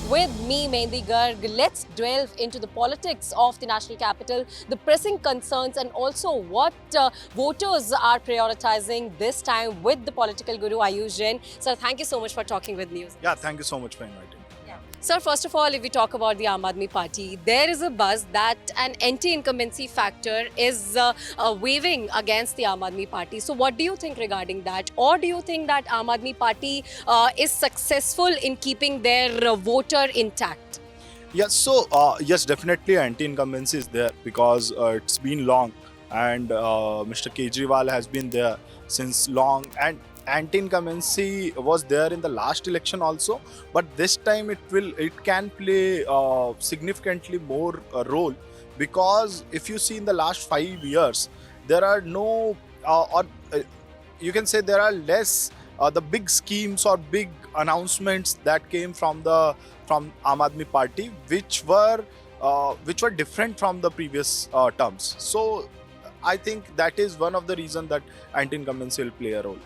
with me, Mehandi Garg. Let's delve into the politics of the national capital, the pressing concerns, and also what voters are prioritizing this time with the political guru Ayush Jain. Sir, thank you so much for talking with NewsX. Yeah, thank you so much for inviting me. Sir, first of all, if we talk about the Aam Aadmi Party, there is a buzz that an anti-incumbency factor is waving against the Aam Aadmi Party. So what do you think regarding that? Or do you think that Aam Aadmi Party is successful in keeping their voter intact? Yes, so yes, definitely anti-incumbency is there because it's been long and Mr. Kejriwal has been there since long, and anti-incumbency was there in the last election also, but this time it can play significantly more role, because if you see in the last 5 years there are no you can say there are less the big schemes or big announcements that came from Aam Aadmi Party, which were different from the previous terms. So I think that is one of the reasons that anti-incumbency will play a role.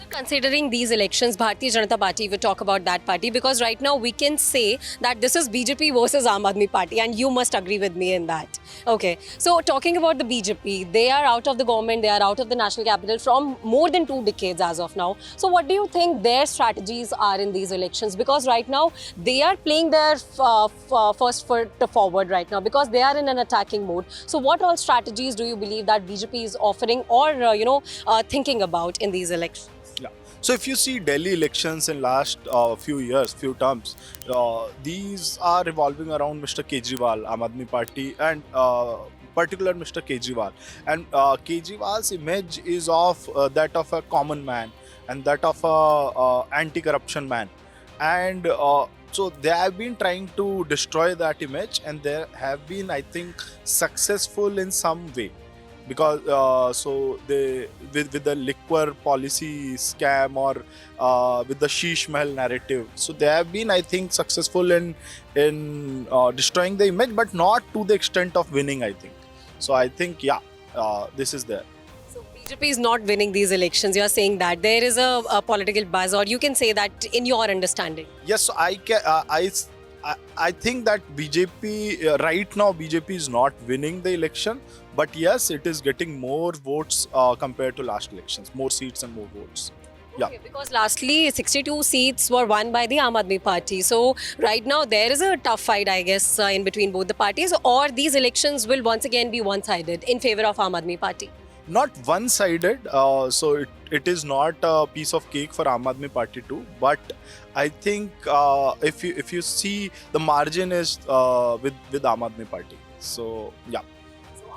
Considering these elections, Bharatiya Janata Party, we talk about that party because right now we can say that this is BJP versus Aam Aadmi Party, and you must agree with me in that. Okay, so talking about the BJP, they are out of the government, they are out of the national capital from more than 2 decades as of now. So what do you think their strategies are in these elections? Because right now they are playing their first foot forward right now because they are in an attacking mode. So what all strategies do you believe that BJP is offering or thinking about in these elections? Yeah. So if you see Delhi elections in last few terms, these are revolving around Mr. Kejriwal, Aam Aadmi Party, and particular Mr. Kejriwal. And Kejriwal's image is of that of a common man and that of a anti-corruption man. And so they have been trying to destroy that image, and they have been, I think, successful in some way. Because so they with the liquor policy scam or with the Sheesh Mahal narrative, so they have been, I think, successful in destroying the image, but not to the extent of winning, I think. So I think this is there. So BJP is not winning these elections. You are saying that there is a political buzz, or you can say that in your understanding. Yes, so I think that BJP right now BJP is not winning the election, but yes, it is getting more votes compared to last elections, more seats and more votes. Okay, yeah. Because lastly 62 seats were won by the Aam Aadmi Party. So right now there is a tough fight, I guess, in between both the parties, or these elections will once again be one-sided in favor of Aam Aadmi Party. Not one-sided, so it is not a piece of cake for Aam Aadmi Party too, but I think if you see, the margin is with Aam Aadmi Party. So yeah.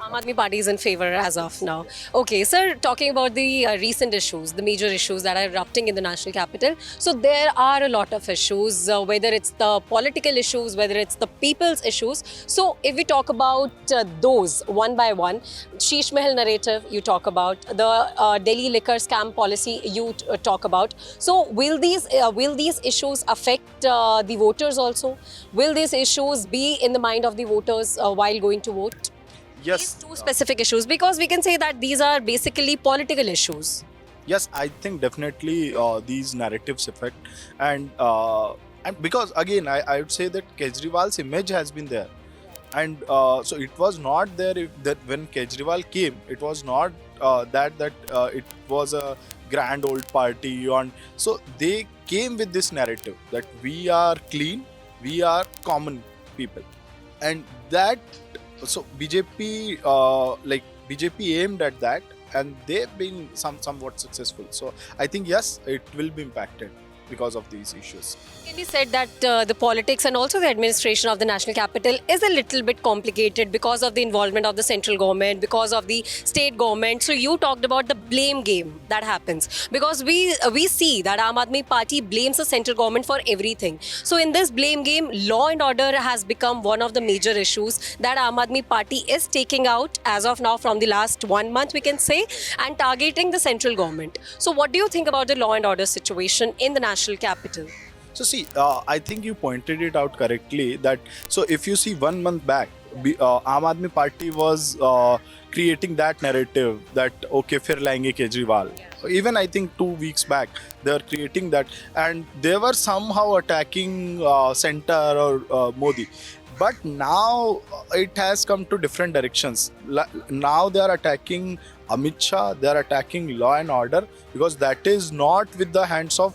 Aam Aadmi Party is in favor as of now. Okay, sir, talking about the recent issues, the major issues that are erupting in the national capital. So there are a lot of issues, whether it's the political issues, whether it's the people's issues. So if we talk about those one by one, Sheesh Mahal narrative you talk about, the Delhi liquor scam policy you talk about. So will these issues affect the voters also? Will these issues be in the mind of the voters while going to vote? Yes. These two specific issues, because we can say that these are basically political issues. Yes, I think definitely these narratives affect, and because again I would say that Kejriwal's image has been there, and so it was not there that when Kejriwal came, it was not that it was a grand old party on. So they came with this narrative that we are clean, we are common people, and that. So BJP BJP aimed at that, and they've been somewhat successful. So I think yes, it will be impacted because of these issues. Can be said that the politics and also the administration of the national capital is a little bit complicated because of the involvement of the central government, because of the state government. So you talked about the blame game that happens, because we see that Aam Aadmi Party blames the central government for everything. So in this blame game, law and order has become one of the major issues that Aam Aadmi Party is taking out as of now from the last 1 month, we can say, and targeting the central government. So what do you think about the law and order situation in the national capital? So see, I think you pointed it out correctly that, so if you see 1 month back, Aam Aadmi Party was creating that narrative that okay, fir layenge Kejriwal. Even I think 2 weeks back, they were creating that, and they were somehow attacking Center or Modi. But now it has come to different directions. Now they are attacking Amit Shah, they are attacking law and order, because that is not with the hands of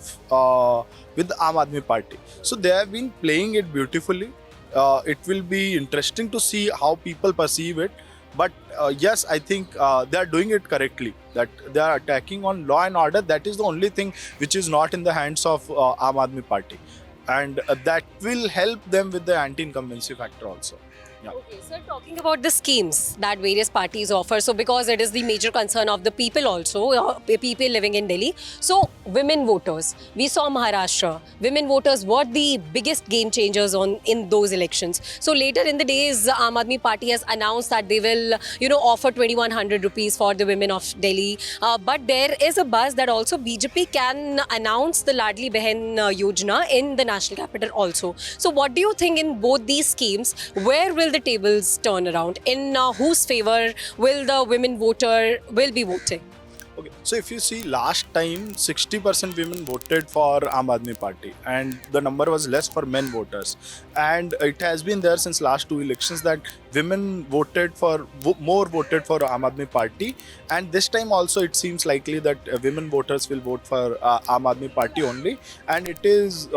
with the Aam Aadmi Party. So they have been playing it beautifully. It will be interesting to see how people perceive it. But yes, I think they are doing it correctly. That they are attacking on law and order. That is the only thing which is not in the hands of Aam Aadmi Party, and that will help them with the anti-incumbency factor also. Yeah. Okay, sir, talking about the schemes that various parties offer, so because it is the major concern of the people also, people living in Delhi. So, women voters, we saw Maharashtra, women voters were the biggest game changers in those elections. So, later in the days, Aam Aadmi Party has announced that they will, offer 2100 rupees for the women of Delhi. But there is a buzz that also BJP can announce the Ladli Behan Yojana in the national capital also. So, what do you think in both these schemes? Where will the tables turn around? In whose favor will the women voter will be voting? Okay, so if you see last time 60% women voted for Aam Aadmi Party, and the number was less for men voters, and it has been there since last 2 elections that women voted for more voted for Aam Aadmi Party, and this time also it seems likely that women voters will vote for Aam Aadmi Party only. And it is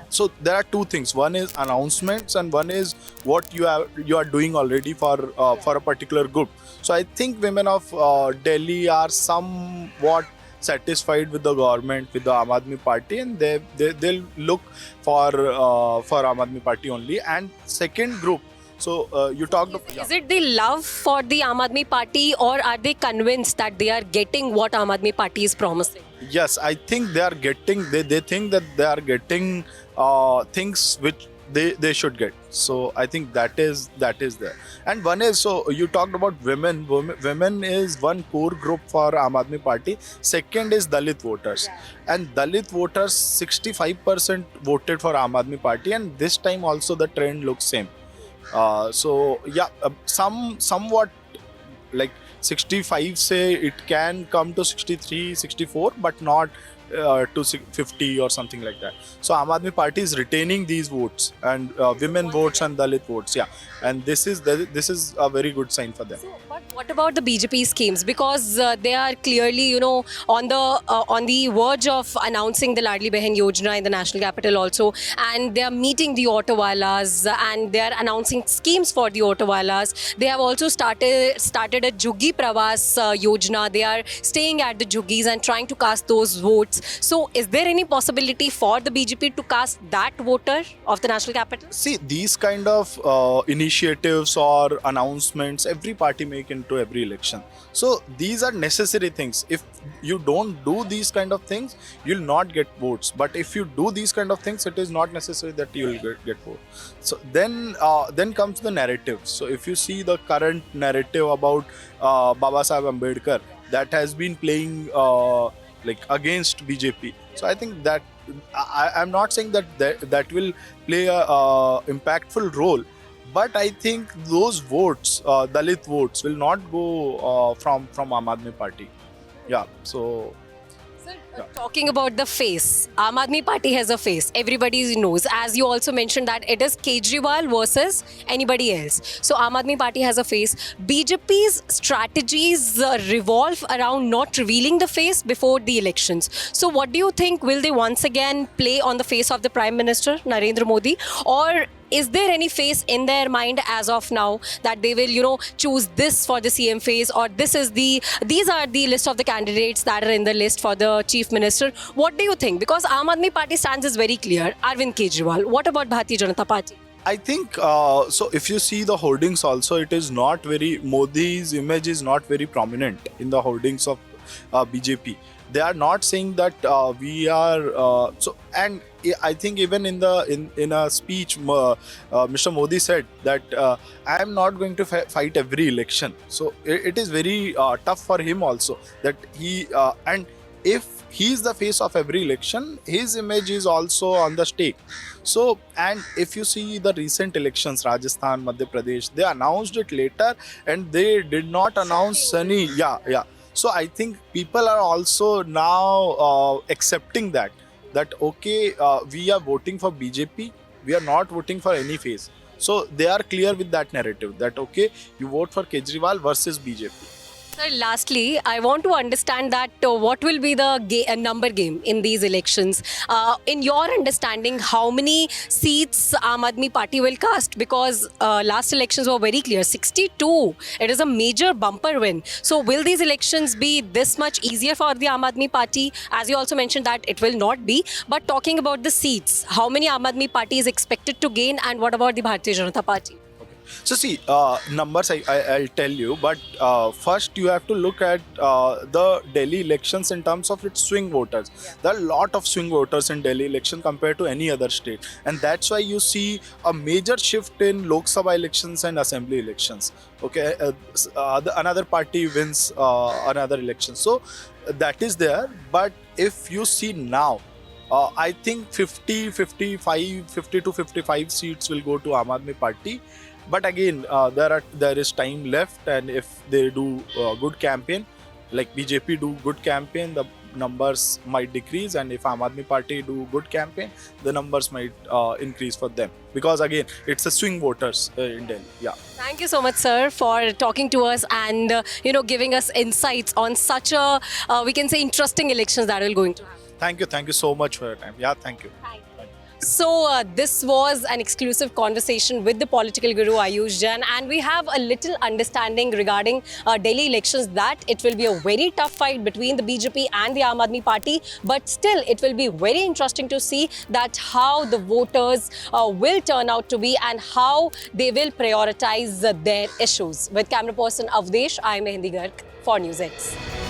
so there are two things: one is announcements, and one is what you are doing already for a particular group. So I think women of Delhi are somewhat satisfied with the government, with the Aam Aadmi Party, and they'll look for Aam Aadmi Party only. And second group, so you talked about, Is it the love for the Aam Aadmi Party, or are they convinced that they are getting what Aam Aadmi Party is promising? yes, I think they are getting, they think that they are getting things which they should get. So I think that is there. And one is, so you talked about women. Women is one core group for Aam Aadmi Party. Second is Dalit voters, and Dalit voters 65% voted for Aam Aadmi Party, and this time also the trend looks same. So yeah, somewhat like 65 say it can come to 63, 64, but not to 50 or something like that. So Aam Aadmi Party is retaining these votes, and women votes and Dalit votes. Yeah, and this is a very good sign for them. So, but what about the BJP schemes? Because they are clearly, on the verge of announcing the Ladli Behan Yojana in the national capital also, and they are meeting the auto walas, and they are announcing schemes for the auto walas. They have also started a Juggi Pravas Yojana. They are staying at the Juggis and trying to cast those votes. So, is there any possibility for the BJP to cast that voter of the national capital? See, these kind of initiatives or announcements every party make into every election. So these are necessary things. If you don't do these kind of things, you'll not get votes. But if you do these kind of things, it is not necessary that you will get votes. So then comes the narrative. So if you see the current narrative about Baba Saheb Ambedkar, that has been playing like against BJP. So I think that I'm not saying that will play a impactful role, but I think those votes, Dalit votes, will not go from Aam Aadmi Party. Yeah. So. Sir, talking about the face, Aam Aadmi Party has a face. Everybody knows. As you also mentioned that it is Kejriwal versus anybody else. So Aam Aadmi Party has a face. BJP's strategies revolve around not revealing the face before the elections. So what do you think? Will they once again play on the face of the Prime Minister, Narendra Modi? Or is there any face in their mind as of now that they will, choose this for the CM face, or these are the list of the candidates that are in the list for the Chief Minister? What do you think? Because Aam Aadmi Party stance is very clear. Arvind Kejriwal. What about Bharatiya Janata Party? I think so. If you see the hoardings, also it is not very, Modi's image is not very prominent in the hoardings of BJP. They are not saying that we are so. And I think even in a speech, Mr. Modi said that I am not going to fight every election. So it is very tough for him also that he and if he is the face of every election. His image is also on the stake. So, and if you see the recent elections, Rajasthan, Madhya Pradesh, they announced it later and they did not announce any. Yeah, yeah. So I think people are also now accepting that okay, we are voting for BJP, we are not voting for any face. So they are clear with that narrative that okay, you vote for Kejriwal versus BJP. Sir, lastly, I want to understand that what will be the number game in these elections? In your understanding, how many seats Aam Aadmi Party will cast? Because last elections were very clear, 62. It is a major bumper win. So will these elections be this much easier for the Aam Aadmi Party? As you also mentioned that it will not be. But talking about the seats, how many Aam Aadmi Party is expected to gain, and what about the Bharatiya Janata Party? So see, numbers I'll tell you, but first you have to look at the Delhi elections in terms of its swing voters. Yeah. There are a lot of swing voters in Delhi election compared to any other state, and that's why you see a major shift in Lok Sabha elections and Assembly elections. Okay, another party wins another election, so that is there. But if you see now, I think 50 to 55 seats will go to Aam Aadmi Party. But again, there is time left, and if they do good campaign, like BJP do good campaign, the numbers might decrease, and if Aam Aadmi Party do good campaign, the numbers might increase for them. Because again, it's a swing voters in Delhi. Yeah. Thank you so much, sir, for talking to us and giving us insights on such a we can say interesting elections that are going to happen. Thank you so much for your time. Yeah, thank you. So this was an exclusive conversation with the political guru Ayush Jain, and we have a little understanding regarding Delhi elections that it will be a very tough fight between the BJP and the Aam Aadmi Party, but still it will be very interesting to see that how the voters will turn out to be and how they will prioritize their issues. With camera person Avdesh, I am Mehandi Garg for NewsX.